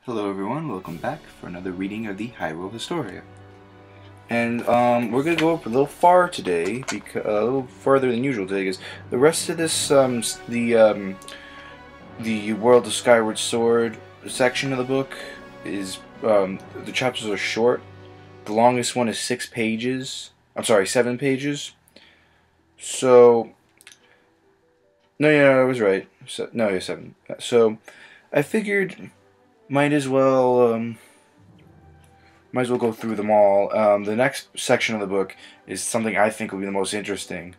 Hello everyone, welcome back for another reading of the Hyrule Historia. And we're going to go up a little far today, because a little farther than usual today, because the rest of this, the World of Skyward Sword section of the book is, the chapters are short. The longest one is 6 pages. I'm sorry, 7 pages. So, no, yeah, I was right. So, no, yeah, 7. So, I figured might as well go through them all. The next section of the book is something I think will be the most interesting,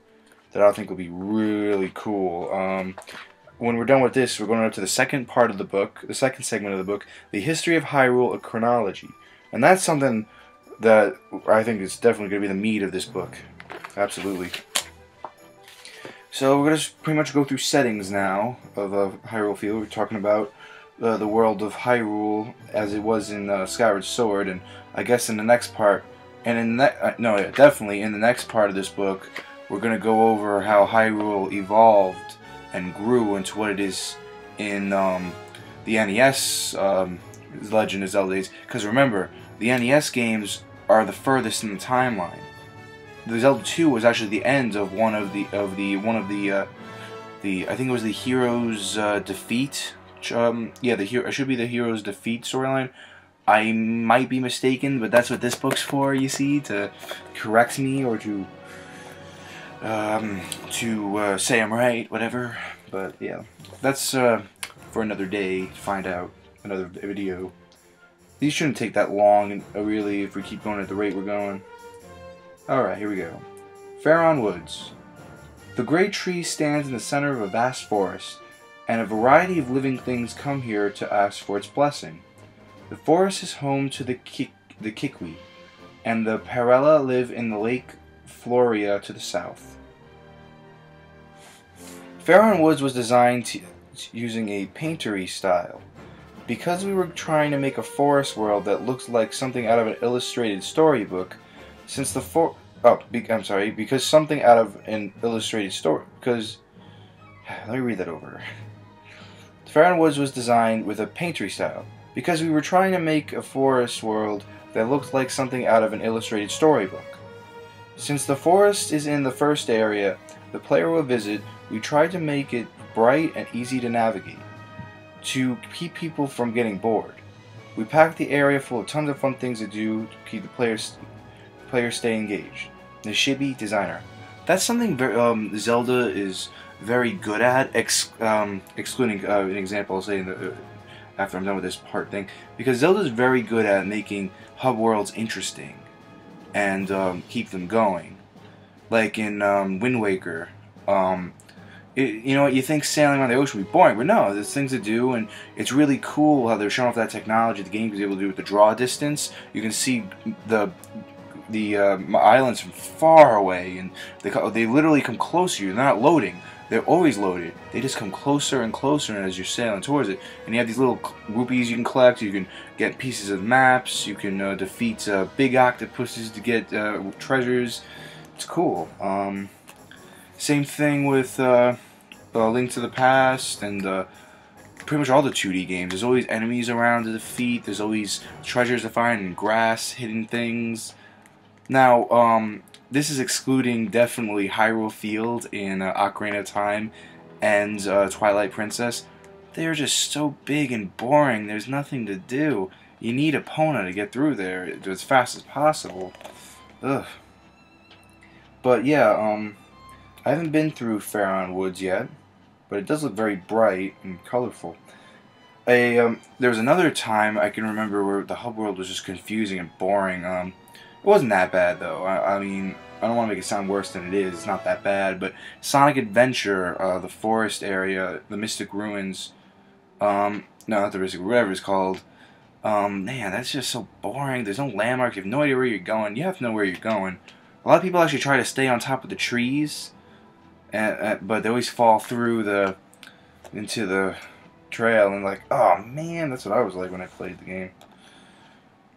that I think will be really cool. When we're done with this, we're going up to the second part of the book, the second segment of the book, the History of Hyrule, a Chronology. And that's something that I think is definitely going to be the meat of this book. Absolutely. So we're going to pretty much go through settings now of Hyrule Field. We're talking about the world of Hyrule as it was in Skyward Sword, and I guess in the next part, and in definitely in the next part of this book, we're going to go over how Hyrule evolved and grew into what it is in the NES Legend of Zelda days. Because remember, the NES games are the furthest in the timeline. The Zelda 2 was actually the end of one of the I think it was the hero's defeat. It should be the hero's defeat storyline. I might be mistaken, but that's what this book's for, you see, to correct me or to say I'm right, whatever. But yeah, that's for another day to find out, another video. These shouldn't take that long, really, if we keep going at the rate we're going. Alright, here we go. Faron Woods. The great tree stands in the center of a vast forest, and a variety of living things come here to ask for its blessing. The forest is home to the Kikwi, and the Parella live in the Lake Floria to the south. Faron Woods was designed using a painterly style. Because we were trying to make a forest world that looks like something out of an illustrated storybook, because something out of an illustrated story, let me read that over. Faron Woods was designed with a painterly style, because we were trying to make a forest world that looked like something out of an illustrated storybook. Since the forest is in the first area the player will visit, we tried to make it bright and easy to navigate, to keep people from getting bored. We packed the area full of tons of fun things to do to keep the players stay engaged. The Chibi designer. That's something Zelda is very good at, excluding an example I'll say after I'm done with this part thing, because Zelda is very good at making hub worlds interesting and keep them going. Like in Wind Waker, you know what, you think sailing around the ocean would be boring, but no, there's things to do, and it's really cool how they're showing off that technology the game is able to do with the draw distance. You can see the islands from far away, and they literally come closer to you. They're not loading. They're always loaded. They just come closer and closer as you're sailing towards it. And you have these little rupees you can collect. You can get pieces of maps. You can defeat big octopuses to get treasures. It's cool. Same thing with Link to the Past and pretty much all the 2D games. There's always enemies around to defeat. There's always treasures to find and grass, hidden things. Now, this is excluding definitely Hyrule Field in Ocarina of Time and Twilight Princess. They're just so big and boring. There's nothing to do. You need Epona to get through there as fast as possible. Ugh. But yeah, I haven't been through Faron Woods yet, but it does look very bright and colorful. There was another time I can remember where the hub world was just confusing and boring. It wasn't that bad though. I mean, I don't want to make it sound worse than it is. It's not that bad. But Sonic Adventure, the forest area, the Mystic Ruins, no, not the Mystic, whatever it's called. Man, that's just so boring. There's no landmarks. You have no idea where you're going. You have to know where you're going. A lot of people actually try to stay on top of the trees, but they always fall through into the trail, and like, oh man, that's what I was like when I played the game.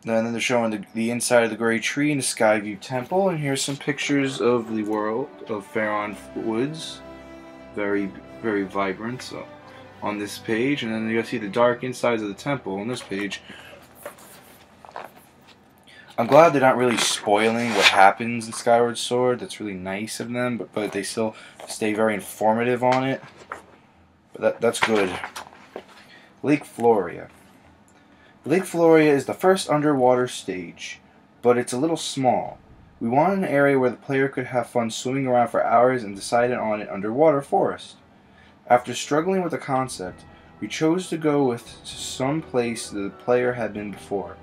And then they're showing the inside of the Great Tree in the Skyview Temple, and here's some pictures of the world of Faron Woods. Very, very vibrant. So on this page, and then you'll see the dark insides of the temple on this page. I'm glad they're not really spoiling what happens in Skyward Sword. That's really nice of them, but they still stay very informative on it. But that's good. Lake Floria. Lake Floria is the first underwater stage, but it's a little small. We wanted an area where the player could have fun swimming around for hours and decided on an underwater forest. After struggling with the concept, we chose to go with some place the player had been before.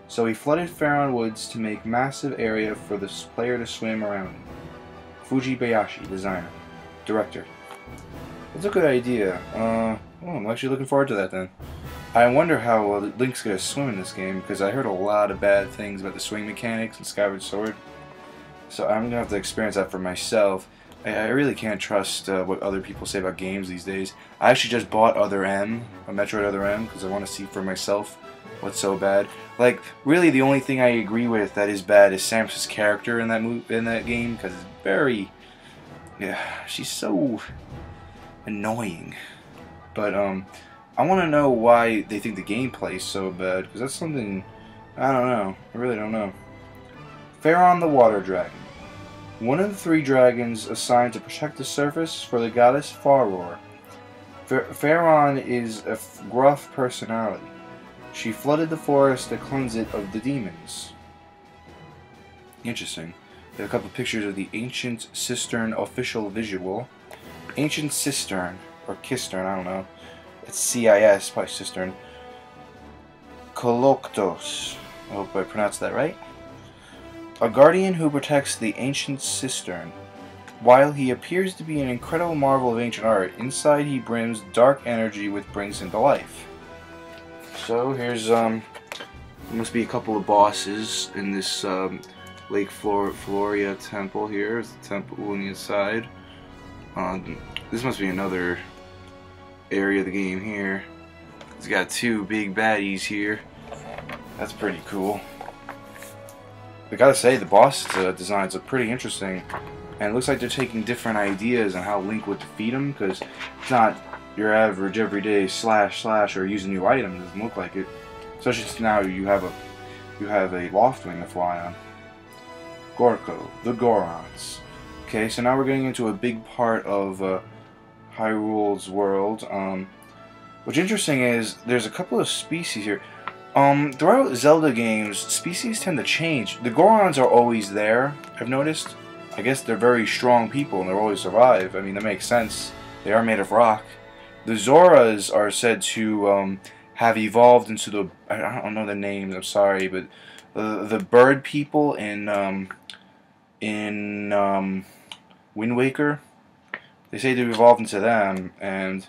So we flooded Faron Woods to make massive area for the player to swim around in. Fujibayashi, designer. Director. That's a good idea. I'm actually looking forward to that then. I wonder how Link's going to swim in this game, because I heard a lot of bad things about the swing mechanics in Skyward Sword. So I'm going to have to experience that for myself. I really can't trust what other people say about games these days. I actually just bought Other M, a Metroid Other M, because I want to see for myself what's so bad. Like, really the only thing I agree with that is bad is Samus's character in that game, because it's very... yeah, she's so annoying. But, I want to know why they think the gameplay is so bad, because that's something... I don't know. I really don't know. Faron the Water Dragon. One of the 3 dragons assigned to protect the surface for the goddess Faror. Faron is a gruff personality. She flooded the forest to cleanse it of the demons. Interesting. There are a couple pictures of the Ancient Cistern official visual. Ancient Cistern, or Kistern, I don't know. It's CIS, probably Cistern. Koloktos. I hope I pronounced that right. A guardian who protects the Ancient Cistern. While he appears to be an incredible marvel of ancient art, inside he brims dark energy which brings him to life. So here's must be a couple of bosses in this Lake Floria temple here. There's the temple on the inside. This must be another area of the game here. It's got 2 big baddies here. That's pretty cool. I gotta say, the boss designs are pretty interesting, and it looks like they're taking different ideas on how Link would defeat them, because it's not your average everyday slash or using new items. It doesn't look like it. Especially since now you have a Loftwing to fly on. Gorko, the Gorons. Okay, so now we're getting into a big part of Hyrule's world. What's interesting is there's a couple of species here. Throughout Zelda games, species tend to change. The Gorons are always there, I've noticed. I guess they're very strong people and they'll always survive. I mean, that makes sense. They are made of rock. The Zoras are said to have evolved into the... I don't know the names, I'm sorry, but the bird people in Wind Waker. They say they've evolved into them, and...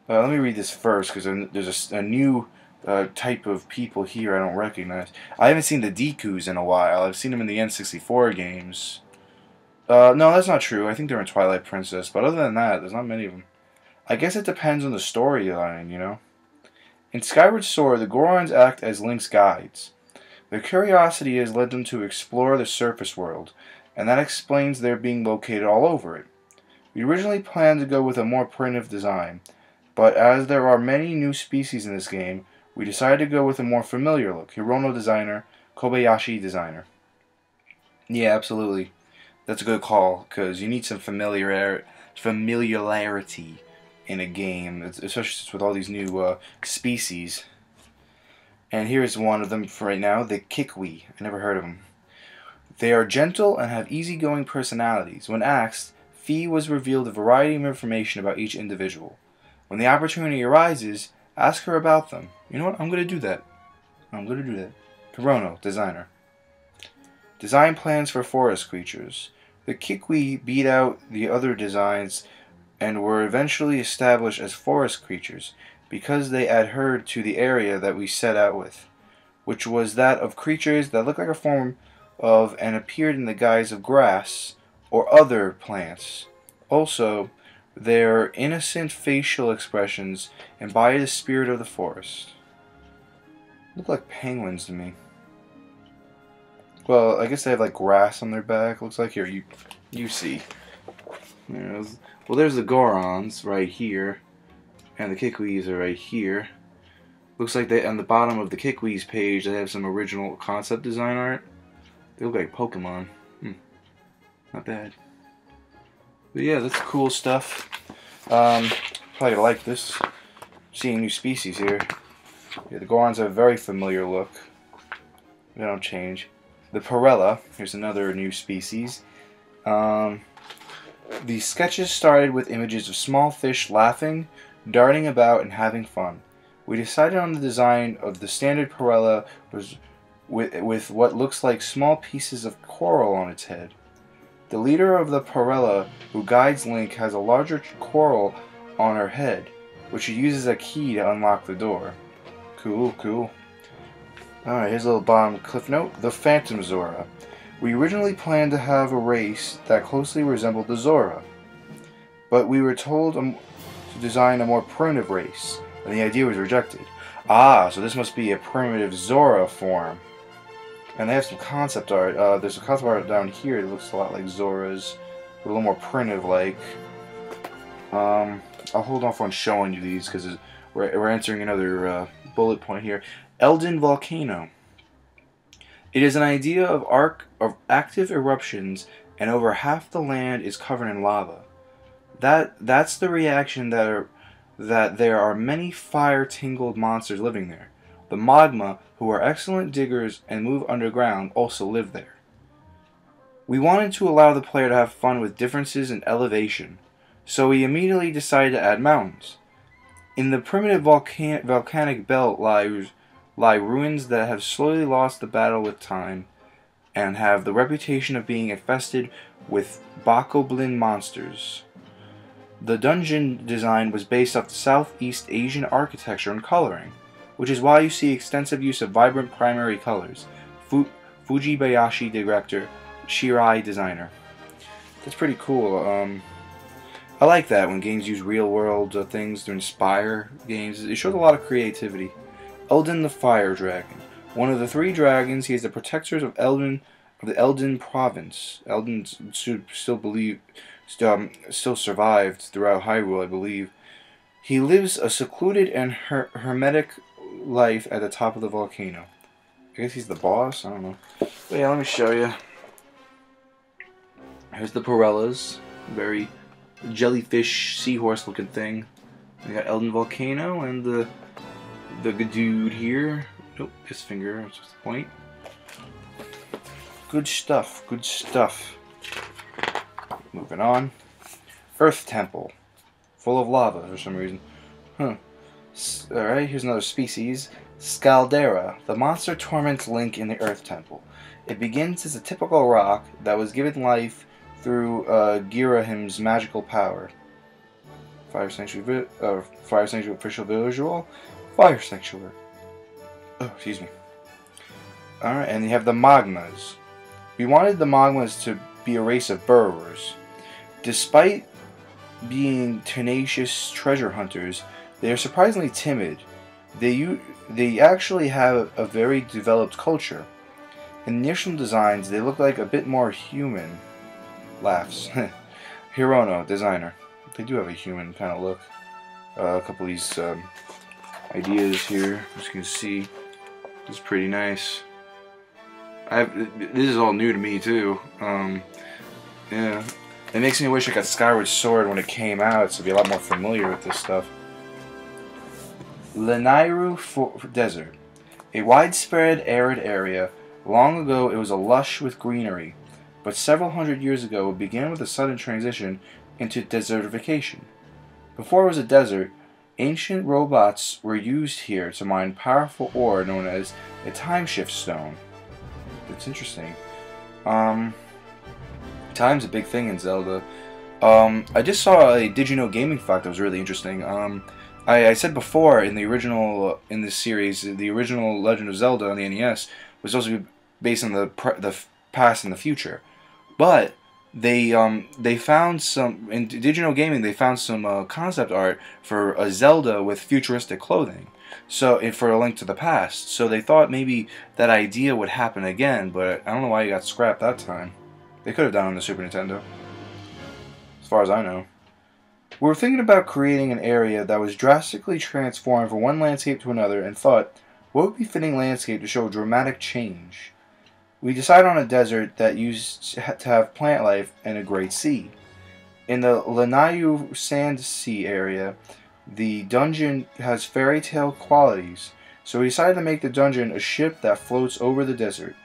let me read this first, because there's a new... type of people here I don't recognize. I haven't seen the Dekus in a while. I've seen them in the N64 games. No, that's not true. I think they're in Twilight Princess, but other than that, there's not many of them. I guess it depends on the storyline, you know? In Skyward Sword, the Gorons act as Link's guides. Their curiosity has led them to explore the surface world, and that explains their being located all over it. We originally planned to go with a more primitive design, but as there are many new species in this game, we decided to go with a more familiar look. Hirono designer, Kobayashi designer. Yeah, absolutely. That's a good call, because you need some familiarity in a game, especially with all these new species. And here's one of them for right now, the Kikwi. I never heard of them. They are gentle and have easygoing personalities. When asked, Fee was revealed a variety of information about each individual. When the opportunity arises, ask her about them. You know what? I'm going to do that. Hirono, designer. Design plans for forest creatures. The Kikwi beat out the other designs and were eventually established as forest creatures because they adhered to the area that we set out with, which was that of creatures that look like a form of and appeared in the guise of grass or other plants. Also, their innocent facial expressions embody the spirit of the forest. Look like penguins to me. Well, I guess they have like grass on their back. Looks like here. You see. Well, there's the Gorons right here, And the Kikwees are right here. Looks like they on the bottom of the Kikwees page they have some original concept design art. They look like Pokemon. Not bad. But yeah, that's cool stuff. Probably gonna like this. Seeing new species here. Yeah, the Gorons have a very familiar look. They don't change. The Parella, here's another new species. The sketches started with images of small fish laughing, darting about, and having fun. We decided on the design of the standard Parella with what looks like small pieces of coral on its head. The leader of the Parella, who guides Link, has a larger coral on her head, which she uses as a key to unlock the door. Cool, cool. Alright, here's a little bottom cliff note. The Phantom Zora. We originally planned to have a race that closely resembled the Zora, but we were told to design a more primitive race, and the idea was rejected. Ah, so this must be a primitive Zora form. And they have some concept art. There's a concept art down here that looks a lot like Zora's, but a little more primitive-like. I'll hold off on showing you these because we're answering another bullet point here. Elden Volcano. It is an idea of active eruptions, and over half the land is covered in lava. That's the reaction that there are many fire-tingled monsters living there. The Magma, who are excellent diggers and move underground, also live there. We wanted to allow the player to have fun with differences in elevation, so we immediately decided to add mountains. In the primitive volcanic belt lie ruins that have slowly lost the battle with time, and have the reputation of being infested with Bokoblin monsters. The dungeon design was based off the Southeast Asian architecture and coloring, which is why you see extensive use of vibrant primary colors. Fujibayashi director, Shirai designer. That's pretty cool. I like that when games use real-world things to inspire games. It shows a lot of creativity. Elden the Fire Dragon. One of the 3 dragons, he is the protector of the Elden province. Elden still survived throughout Hyrule, I believe. He lives a secluded and hermetic life at the top of the volcano. I guess he's the boss? I don't know. But yeah, let me show you. Here's the Parellas. Very jellyfish, seahorse looking thing. We got Elden Volcano and the dude here. Nope, his finger, that's just the point. Good stuff, good stuff. Moving on. Earth Temple. Full of lava for some reason. Alright, here's another species. Scaldera. The monster torments Link in the Earth Temple. It begins as a typical rock that was given life through Girahim's magical power. Fire Sanctuary official visual. Fire Sanctuary. Oh, excuse me. Alright, and you have the Magmas. We wanted the Magmas to be a race of burrowers. Despite being tenacious treasure hunters, they are surprisingly timid. They actually have a very developed culture. In initial designs, they look like a bit more human. Laughs. Hirono, designer. They do have a human kind of look. A couple of these ideas here, as you can see. It's pretty nice. This is all new to me too. Yeah. It makes me wish I got Skyward Sword when it came out, so I'd be a lot more familiar with this stuff. Lanairu Desert. A widespread arid area. Long ago it was lush with greenery, but several hundred years ago it began with a sudden transition into desertification. Before it was a desert, ancient robots were used here to mine powerful ore known as a time-shift stone. That's interesting. Time's a big thing in Zelda. I just saw a Did You Know gaming fact that was really interesting. I said before in the original in this series, the original Legend of Zelda on the NES was supposed to be based on the past and the future, but they found some in Did You Know Gaming. They found some concept art for a Zelda with futuristic clothing. So for A Link to the Past. So they thought maybe that idea would happen again, but I don't know why it got scrapped that time. They could have done it on the Super Nintendo, as far as I know. We were thinking about creating an area that was drastically transformed from one landscape to another and thought, what would be a fitting landscape to show dramatic change? We decided on a desert that used to have plant life and a great sea. In the Lanayu Sand Sea area, the dungeon has fairy tale qualities, so we decided to make the dungeon a ship that floats over the desert.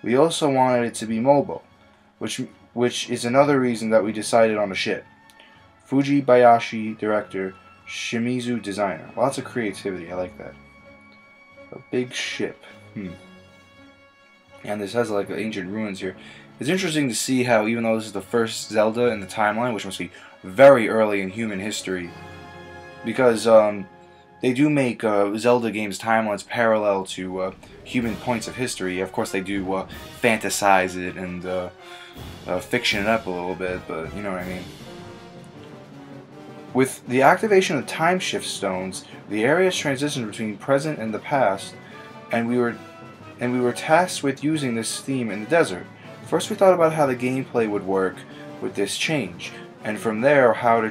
We also wanted it to be mobile, which is another reason that we decided on a ship. Fujibayashi director, Shimizu designer. Lots of creativity, I like that. A big ship. And this has like ancient ruins here. It's interesting to see how, even though this is the first Zelda in the timeline, which must be very early in human history, because they do make Zelda games timelines parallel to human points of history. Of course, they do fantasize it and fiction it up a little bit, but you know what I mean. With the activation of time shift stones, the areas transitioned between present and the past, and we were tasked with using this theme in the desert. First, we thought about how the gameplay would work with this change, and from there, how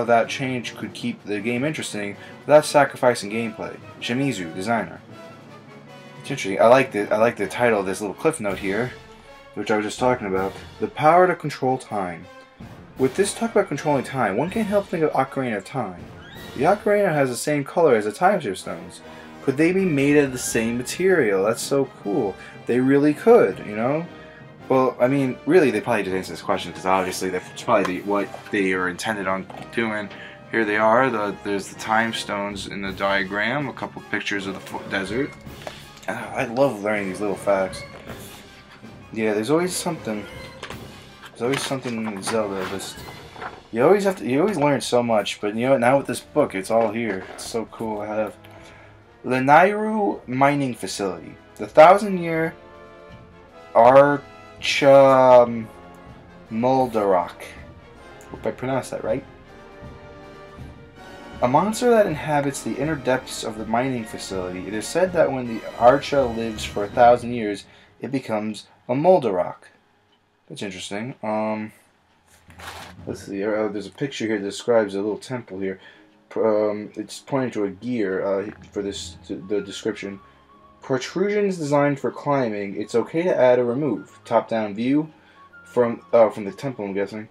that change could keep the game interesting without sacrificing gameplay. Shimizu, designer. It's interesting. I like the title of this little cliff note here, which I was just talking about. The power to control time. With this talk about controlling time, one can't help think of Ocarina of Time. The Ocarina has the same color as the time shift stones. Could they be made of the same material? That's so cool. They really could, you know? Well, I mean, really, they probably just answered this question because obviously that's probably what they are intended on doing. Here they are. There's the time stones in the diagram. A couple pictures of the desert. I love learning these little facts. Yeah, there's always something. There's always something in Zelda. You always learn so much. But you know what? Now with this book, it's all here. It's so cool to have. Lanairu Mining Facility. The 1,000-year Muldarock. Hope I pronounced that right. A monster that inhabits the inner depths of the mining facility. It is said that when the Archa lives for 1,000 years, it becomes a Muldarock. That's interesting. Let's see. There's a picture here that describes a little temple here. It's pointing to a gear for the description. Protrusions designed for climbing. It's okay to add or remove. Top-down view from the temple, I'm guessing.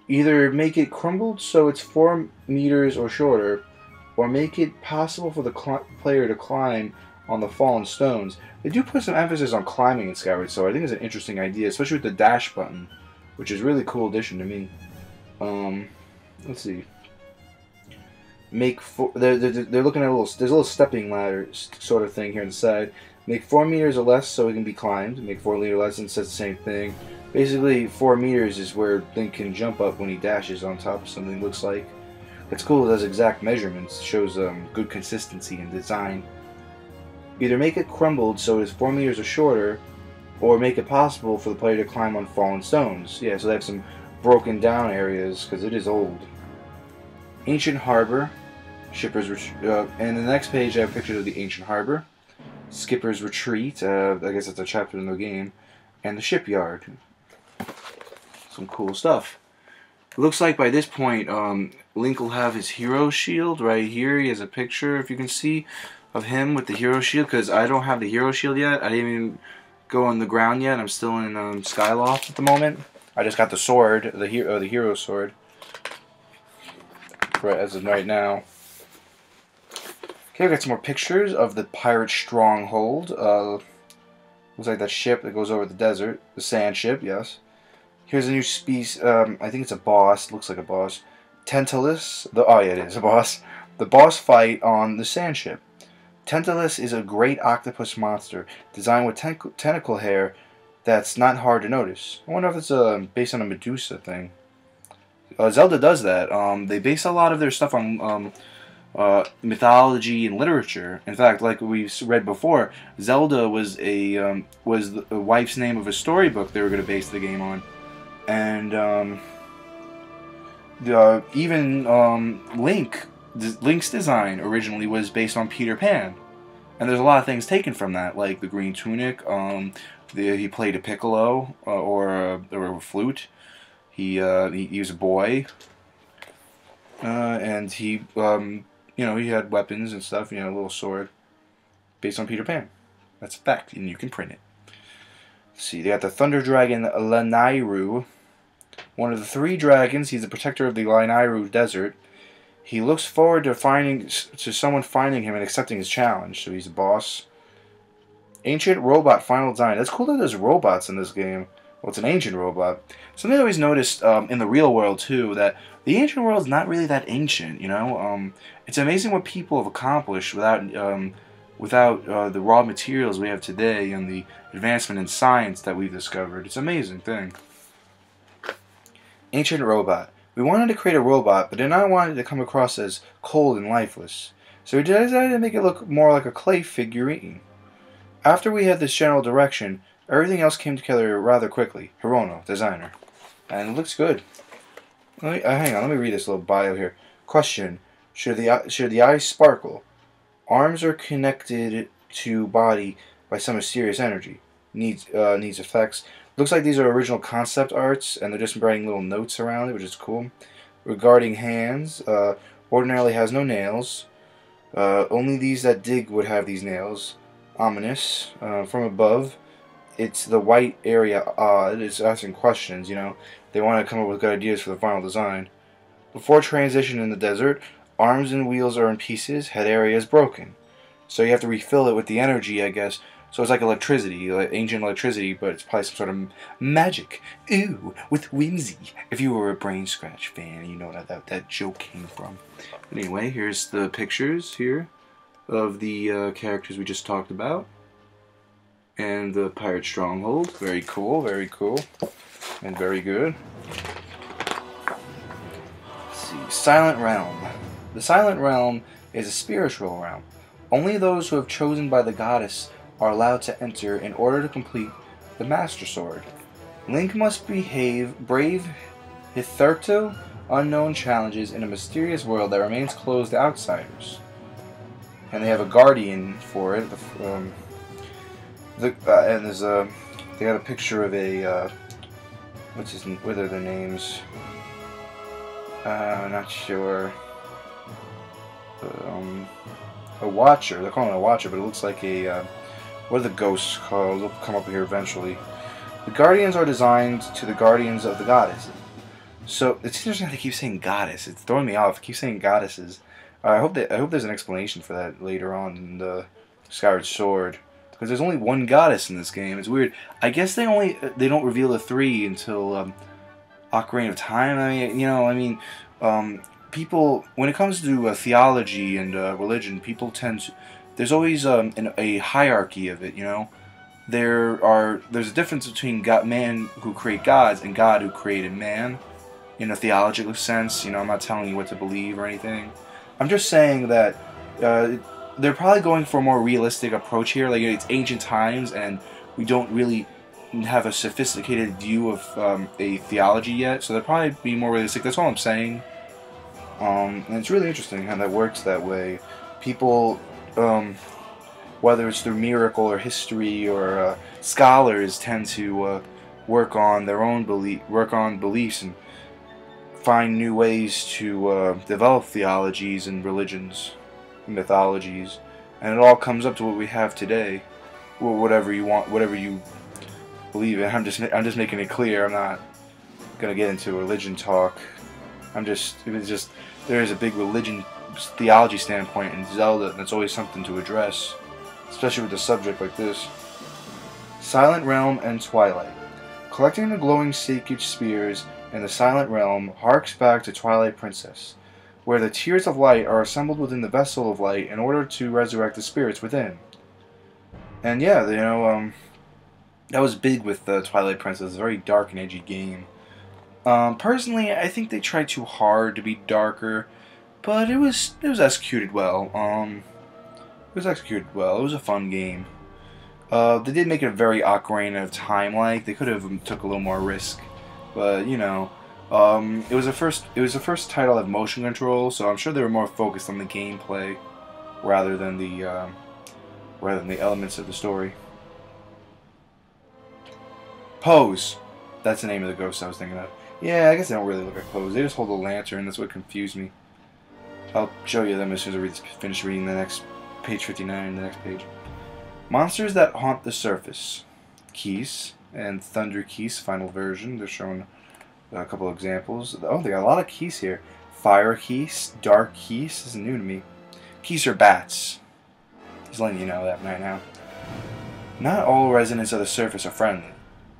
Either make it crumbled so it's 4 meters or shorter, or make it possible for the player to climb on the fallen stones. They do put some emphasis on climbing in Skyward, so I think it's an interesting idea, especially with the dash button, which is a really cool addition to me. Let's see. They're looking at there's a little stepping ladder sort of thing here on the side. Make 4 meters or less so it can be climbed. Make 4 meters or less and it says the same thing. Basically, 4 meters is where Link can jump up when he dashes on top of something, looks like. It's cool, it has exact measurements. It shows good consistency in design. Either make it crumbled so it is 4 meters or shorter, or make it possible for the player to climb on fallen stones. Yeah, so they have some broken down areas, because it is old. Ancient Harbor. Shipper's and the next page I have pictures of the Ancient Harbor. Skipper's Retreat. I guess that's a chapter in the game. And the shipyard. Some cool stuff. It looks like by this point, Link will have his hero shield right here. He has a picture, if you can see, of him with the hero shield, because I don't have the hero shield yet. I didn't even go on the ground yet. I'm still in Skyloft at the moment. I just got the sword, the hero sword, right as of right now. Okay, we got some more pictures of the pirate stronghold. Looks like that ship that goes over the desert, the sand ship. Yes. Here's a new species. I think it's a boss. Looks like a boss. Tantalus. Oh yeah, it is a boss. The boss fight on the sand ship. Tantalus is a great octopus monster designed with tentacle hair that's not hard to notice. I wonder if it's based on a Medusa thing. Zelda does that. They base a lot of their stuff on mythology and literature. In fact, like we've read before, Zelda was the wife's name of a storybook they were going to base the game on. And even Link's design originally was based on Peter Pan. And there's a lot of things taken from that, like the green tunic. He played a piccolo or a flute. He was a boy. and he, he had weapons and stuff. A little sword based on Peter Pan. That's a fact, and you can print it. Let's see, they got the Thunder Dragon Lanairu. One of the 3 dragons. He's the protector of the Lanairu Desert. He looks forward to someone finding him and accepting his challenge. So he's a boss. Ancient robot final design. That's cool that there's robots in this game. Well, it's an ancient robot. Something I always noticed in the real world too, that the ancient world is not really that ancient. It's amazing what people have accomplished without the raw materials we have today and the advancement in science that we've discovered. It's an amazing thing. Ancient robot. We wanted to create a robot, but did not want it to come across as cold and lifeless. So we decided to make it look more like a clay figurine. After we had this general direction, everything else came together rather quickly. Hirono, designer. And it looks good. Hang on, let me read this little bio here. Question. Should the eyes sparkle? Arms are connected to body by some mysterious energy. Needs effects. Looks like these are original concept arts, and they're just writing little notes around it, which is cool. Regarding hands, ordinarily has no nails. Only these that dig would have these nails. Ominous. From above, it's the white area odd. It's asking questions, They want to come up with good ideas for the final design. Before transition in the desert, arms and wheels are in pieces, head area is broken. So you have to refill it with the energy, I guess. So it's like electricity, like ancient electricity, but it's probably some sort of magic. Ooh, with whimsy. If you were a Brain Scratch fan, you know what that joke came from. But anyway, here's the pictures here of the characters we just talked about. And the Pirate Stronghold. Very cool, and very good. Let's see, Silent Realm. The Silent Realm is a spiritual realm. Only those who have chosen by the goddess are allowed to enter in order to complete the Master Sword. Link must brave hitherto unknown challenges in a mysterious world that remains closed to outsiders. And they have a guardian for it. They got a picture of a what are their names? I'm not sure. A watcher. They're calling it a watcher, but it looks like a what are the ghosts called? They'll come up here eventually. The guardians are designed to the guardians of the goddess. So it's interesting how they keep saying goddess. It's throwing me off. I keep saying goddesses. I hope there's an explanation for that later on in the Skyward Sword, because there's only one goddess in this game. It's weird. I guess they don't reveal the 3 until Ocarina of Time. People, when it comes to theology and religion, people tend to. There's always a hierarchy of it. There's a difference between man who create gods and God who created man, in a theological sense. I'm not telling you what to believe or anything. I'm just saying that they're probably going for a more realistic approach here. Like, it's ancient times, and we don't really have a sophisticated view of a theology yet, so they'll probably be more realistic. That's all I'm saying. And it's really interesting how that works that way. People, whether it's through miracle or history or scholars, tend to work on their own beliefs and find new ways to develop theologies and religions, and mythologies, and it all comes up to what we have today. Well, whatever you want, whatever you believe in. I'm just making it clear. I'm not gonna get into religion talk. There is a big religion theology standpoint in Zelda, and it's always something to address, especially with a subject like this. Silent Realm and Twilight. Collecting the glowing sacred spears in the Silent Realm harks back to Twilight Princess, where the tears of light are assembled within the vessel of light in order to resurrect the spirits within. And yeah, that was big with Twilight Princess. It's a very dark and edgy game. Personally, I think they tried too hard to be darker, but it was executed well. It was a fun game. They did make it a very Ocarina of Time-like. They could have took a little more risk, but it was the first title that had motion control, so I'm sure they were more focused on the gameplay rather than the elements of the story. Pose. That's the name of the ghost I was thinking of. Yeah, I guess they don't really look like Pose. They just hold a lantern. That's what confused me. I'll show you them as soon as I finish reading the next page 59, the next page. Monsters that haunt the surface. Keys and Thunder Keys final version. They're showing a couple of examples. Oh, they got a lot of keys here. Fire keys, dark keys. This is new to me. Keys are bats. Just letting you know that right now. Not all residents of the surface are friendly.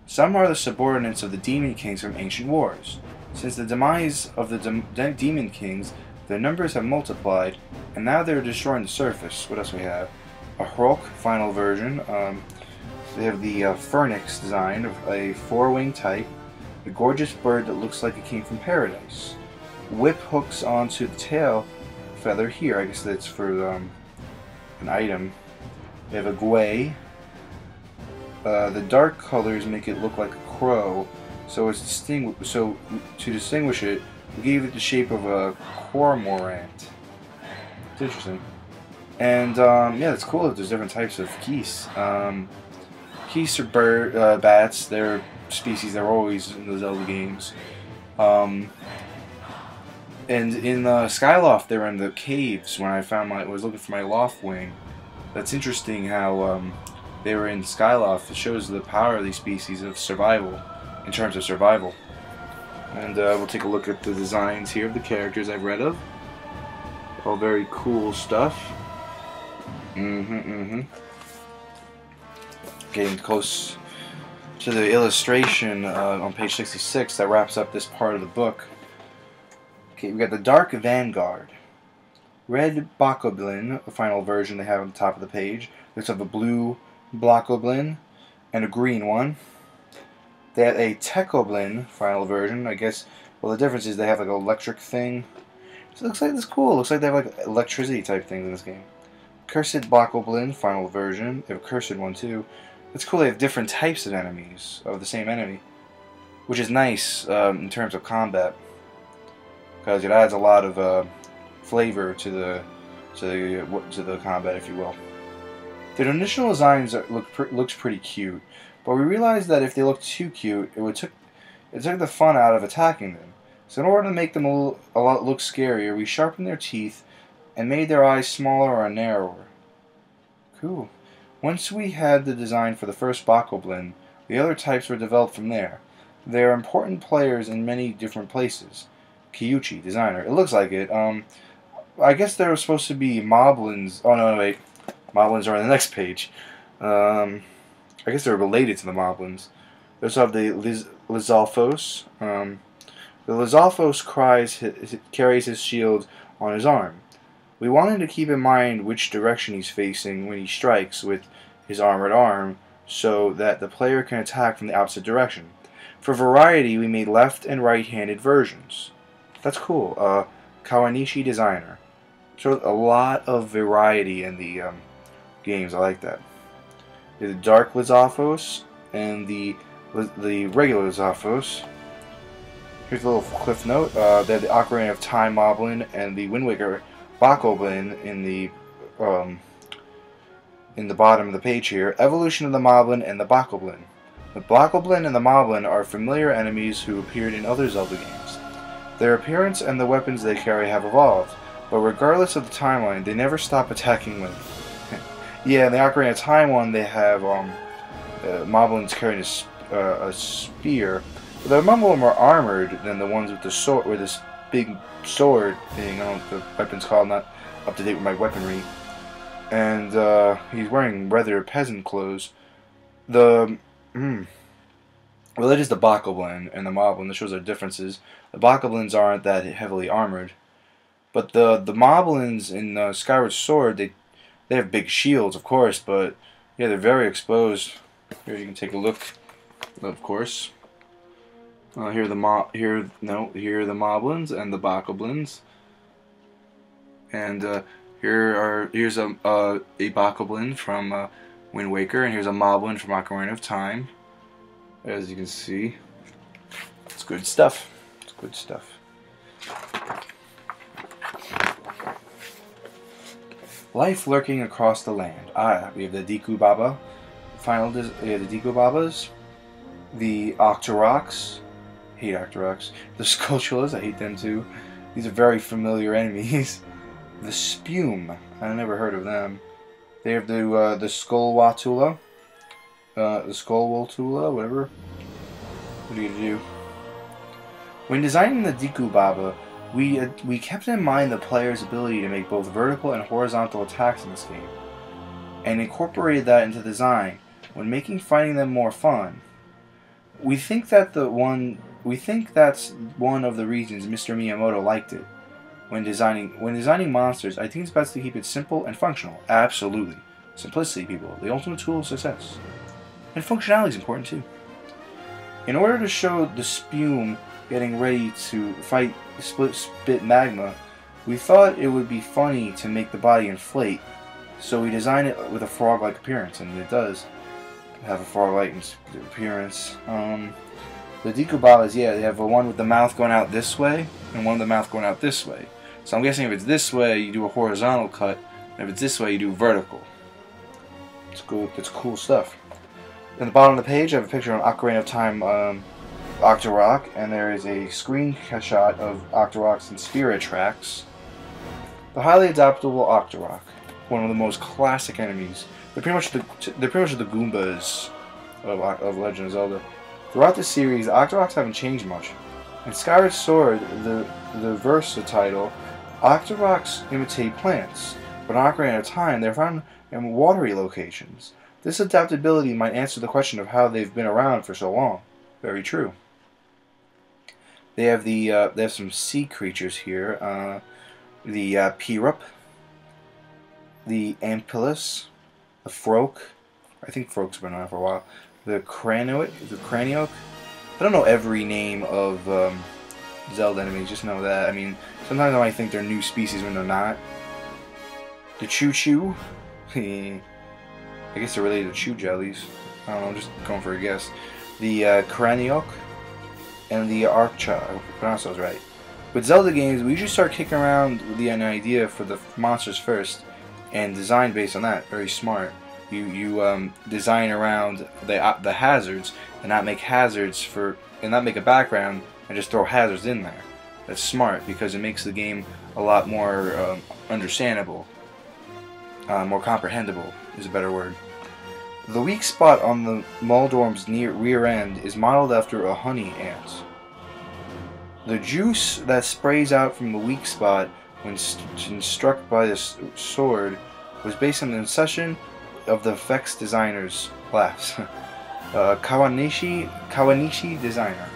Some are the subordinates of the Demon Kings from ancient wars. Since the demise of the Demon Kings, their numbers have multiplied, and now they're destroying the surface. What else we have? A Hrock final version. They have the Phoenix design of a 4-wing type. A gorgeous bird that looks like it came from paradise. Whip hooks onto the tail feather here. I guess that's for an item. They have a Gwei. The dark colors make it look like a crow, so to distinguish it, we gave it the shape of a cormorant. It's interesting. And yeah, it's cool that there's different types of geese. Geese are bats. They're species that are always in the Zelda games. And in Skyloft, they were in the caves when I was looking for my loft wing. That's interesting how they were in Skyloft. It shows the power of these species of survival, in terms of survival. And we'll take a look at the designs here of the characters I've read of. All very cool stuff. Getting close to the illustration on page 66 that wraps up this part of the book. Okay, we got the Dark Vanguard. Red Bokoblin, the final version they have on the top of the page. There's a blue Blokoblin and a green one. They have a Tekoblin final version. I guess, well, the difference is they have like an electric thing. So it looks like this cool. It looks like they have like electricity type things in this game. Cursed Blokoblin final version. They have a cursed one too. It's cool. They have different types of enemies of the same enemy, which is nice in terms of combat, because it adds a lot of flavor to the combat, if you will. The initial designs looks pretty cute, but we realized that if they looked too cute, it took the fun out of attacking them. So in order to make them a lot look scarier, we sharpened their teeth and made their eyes smaller or narrower. Cool. Once we had the design for the first Bokoblin, the other types were developed from there. They are important players in many different places. Kyuchi, designer. It looks like it. I guess there were supposed to be Moblins. Oh no, wait. Moblins are on the next page. I guess they're related to the Moblins. They also have the Lizalfos. The Lizalfos carries his shield on his arm. We wanted to keep in mind which direction he's facing when he strikes with his armored arm, so that the player can attack from the opposite direction. For variety, we made left and right-handed versions. That's cool. Kawanishi designer. So a lot of variety in the games. I like that. The Dark Lizalfos and the regular Lizalfos. Here's a little cliff note. They have the Ocarina of Time Moblin and the Wind Waker Bokoblin in the bottom of the page here. Evolution of the Moblin and the Bokoblin. The Bokoblin and the Moblin are familiar enemies who appeared in other Zelda games. Their appearance and the weapons they carry have evolved, but regardless of the timeline, they never stop attacking them. Yeah, in the Ocarina of Time one, they have Moblins carrying a spear. The Moblin are armored than the ones with the sword, with this big sword thing. I don't know what the weapon's called. Not up to date with my weaponry. And he's wearing rather peasant clothes. Well, it is the Bokoblin and the Moblin. This shows their differences. The Bokoblins aren't that heavily armored, but the Moblins in Skyward Sword, they have big shields, of course, but yeah, they're very exposed. Here you can take a look. Of course. Here are the Moblins and the Bokoblins, and here's a Bokoblin from Wind Waker, and here's a Moblin from Ocarina of Time. As you can see, it's good stuff. It's good stuff. Life lurking across the land. We have the Deku Baba. We have the Deku Babas, the Octorocks. Hate Octorocks. The Skulltulas, I hate them too. These are very familiar enemies. the Spume. I never heard of them. They have the Skullwatula. The Skullwatula, whatever. What do you do? When designing the Deku Baba, we kept in mind the player's ability to make both vertical and horizontal attacks in this game, and incorporated that into design when making fighting them more fun. We think that's one of the reasons Mr. Miyamoto liked it. When designing monsters, I think it's best to keep it simple and functional. Absolutely. Simplicity, people, the ultimate tool of success. And functionality is important too. In order to show the Spume getting ready to fight Spit Magma, we thought it would be funny to make the body inflate, so we designed it with a frog-like appearance, and it does have a frog-like appearance. The Deku Babas, yeah, they have one with the mouth going out this way, and one with the mouth going out this way. So I'm guessing if it's this way, you do a horizontal cut, and if it's this way, you do vertical. It's cool. It's cool stuff. In the bottom of the page, I have a picture of an Ocarina of Time Octorock, and there is a screenshot of Octorocks and Spirit Tracks. The highly adaptable Octorok, one of the most classic enemies. They're pretty much the Goombas of Legend of Zelda. Throughout the series, the Octorocks haven't changed much. In Skyward Sword, the versatile Octorocks imitate plants, but in Ocarina of Time, they're found in watery locations. This adaptability might answer the question of how they've been around for so long. Very true. They have some sea creatures here. The Pirup, the Ampilus, the Froak. I think Froak's been around for a while. The Cranioc. I don't know every name of Zelda enemies. Just know that. I mean, sometimes I might think they're new species when they're not. The Choo-Choo. I guess they're related to chew jellies. I don't know, I'm just going for a guess. The Cranioc and the Archa. I hope I pronounced those right. With Zelda games, we usually start kicking around with an idea for the monsters first, and design based on that. Very smart. You design around the hazards, and not make a background and just throw hazards in there. That's smart because it makes the game a lot more understandable, more comprehensible is a better word. The weak spot on the Moldorm's rear end is modeled after a honey ant. The juice that sprays out from the weak spot when struck by the sword was based on the incession of the effects designer's laughs. Kawanishi designer.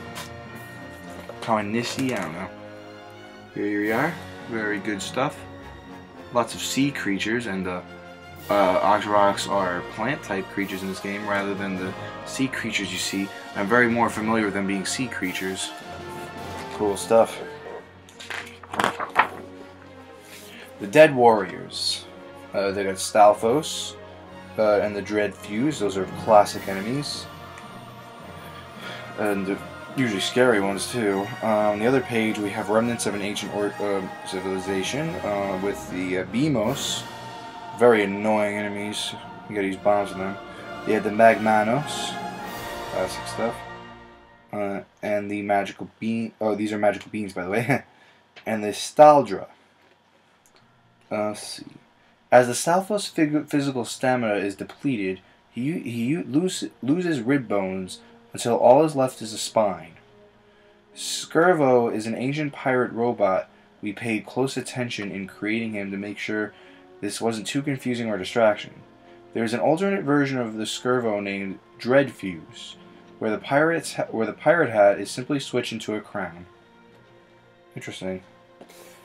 Kawanishi, I don't know. Here we are. Very good stuff. Lots of sea creatures, and Octorocks are plant-type creatures in this game rather than the sea creatures you see. I'm very more familiar with them being sea creatures. Cool stuff. The Dead Warriors. They got Stalfos and the Dread Fuse. Those are classic enemies. And usually scary ones too. On the other page we have remnants of an ancient civilization with the Beamos. Very annoying enemies. You gotta use bombs on them. They had the Magmanos. Classic stuff. And the magical bean. Oh, these are magical beans, by the way. And the Staldra. Let's see. As the Stalfos' physical stamina is depleted, he loses rib bones until all is left is a spine. Skirvo is an ancient pirate robot. We paid close attention in creating him to make sure this wasn't too confusing or distraction. There is an alternate version of the Skirvo named Dreadfuse, where the pirate hat is simply switched into a crown. Interesting.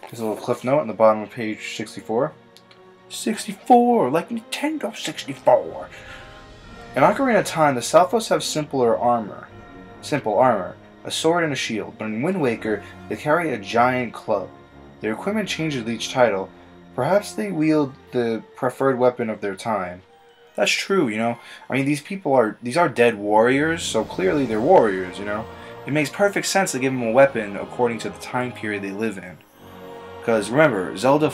There's a little cliff note on the bottom of page 64. 64, like Nintendo 64. In Ocarina of Time, the Stalfos have simple armor, a sword and a shield, but in Wind Waker, they carry a giant club. Their equipment changes with each title. Perhaps they wield the preferred weapon of their time. That's true, you know. I mean, these are dead warriors, so clearly they're warriors, you know. It makes perfect sense to give them a weapon according to the time period they live in. Because remember, Zelda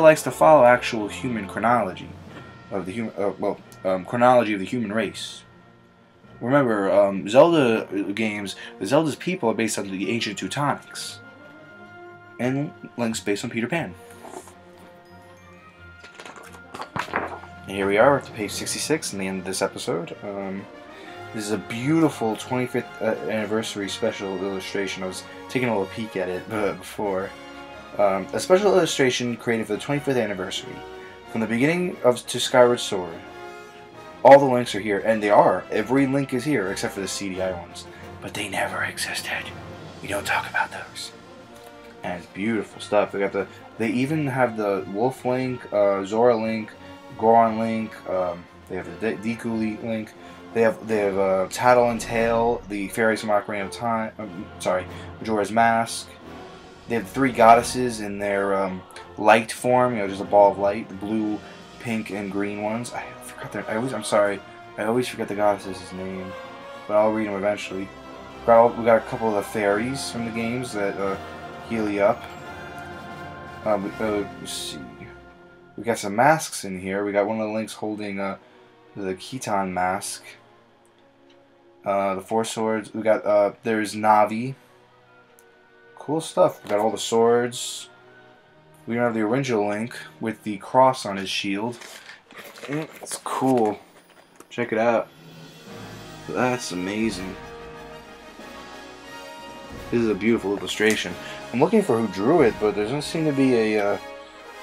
likes to follow actual human chronology of the chronology of the human race. Remember, Zelda's people are based on the ancient Teutonics, and Link's based on Peter Pan. And here we are at page 66 in the end of this episode. This is a beautiful 25th anniversary special illustration. I was taking a little peek at it before. A special illustration created for the 25th anniversary. From the beginning to Skyward Sword. All the links are here, and they are. Every link is here, except for the CDI ones. But they never existed. We don't talk about those. And it's beautiful stuff. They even have the Wolf link, Zora link, Goron link. They have the Deku link. They have Tattle and Tail, the Fairies from Ocarina of Time. Majora's Mask. They have 3 goddesses in their light form. You know, just a ball of light. The blue, pink, and green ones. I forgot their. I'm sorry. I always forget the goddess's name, but I'll read them eventually. We got a couple of the fairies from the games that heal you up. Let's see. We got some masks in here. We got one of the links holding the Khitan mask. The 4 swords. We got there's Navi. Cool stuff. We got all the swords. We don't have the original Link with the cross on his shield. It's cool. Check it out. That's amazing. This is a beautiful illustration. I'm looking for who drew it, but there doesn't seem to be a...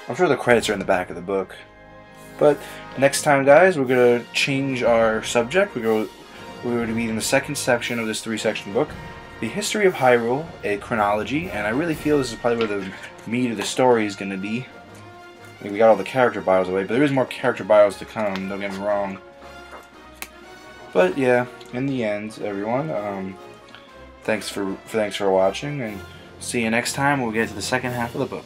I'm sure the credits are in the back of the book. But next time, guys, we're going to change our subject. We're going to be in the second section of this 3-section book. The History of Hyrule, a chronology, and I really feel this is probably where the meat of the story is going to be. I mean, we got all the character bios away, but there is more character bios to come, don't get me wrong. But yeah, in the end, everyone, thanks for watching, and see you next time when we get to the second half of the book.